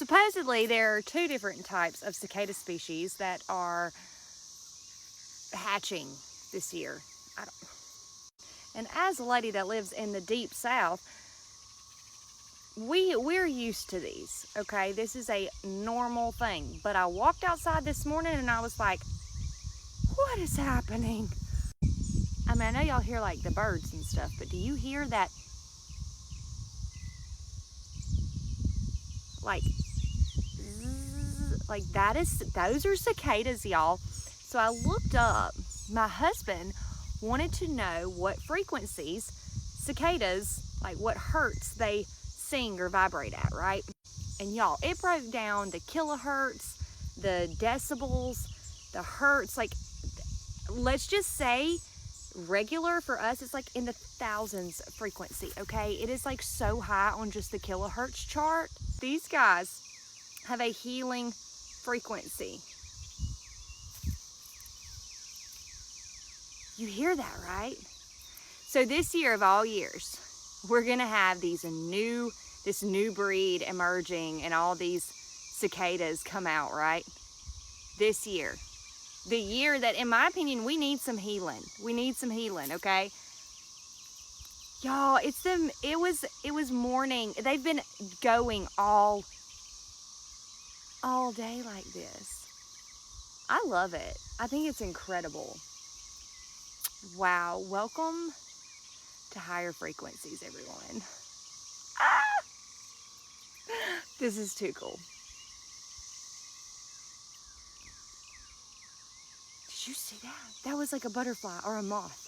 Supposedly, there are 2 different types of cicada species that are hatching this year. And as a lady that lives in the deep south, we're used to these, okay? This is a normal thing. But I walked outside this morning and I was like, what is happening? I mean, I know y'all hear like the birds and stuff, but do you hear that? Like, like those are cicadas, y'all. So I looked up. My husband wanted to know what frequencies cicadas, like what hertz they sing or vibrate at, right? And y'all, it broke down the kilohertz, the decibels, the hertz. Like, let's just say regular for us, it's like in the thousands frequency, okay? It is like so high on just the kilohertz chart. These guys have a healing frequency. You hear that, right? So this year of all years, we're gonna have this new breed emerging and all these cicadas come out, right? This year. The year that, in my opinion, we need some healing. We need some healing, okay? Y'all, it was morning. They've been going all day like this. I love it. I think it's incredible. Wow, welcome to higher frequencies, everyone. Ah! This is too cool. Did you see that? That was like a butterfly or a moth.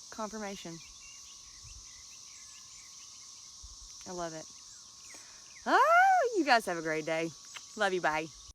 Confirmation. I love it. Oh, you guys have a great day. Love you, bye.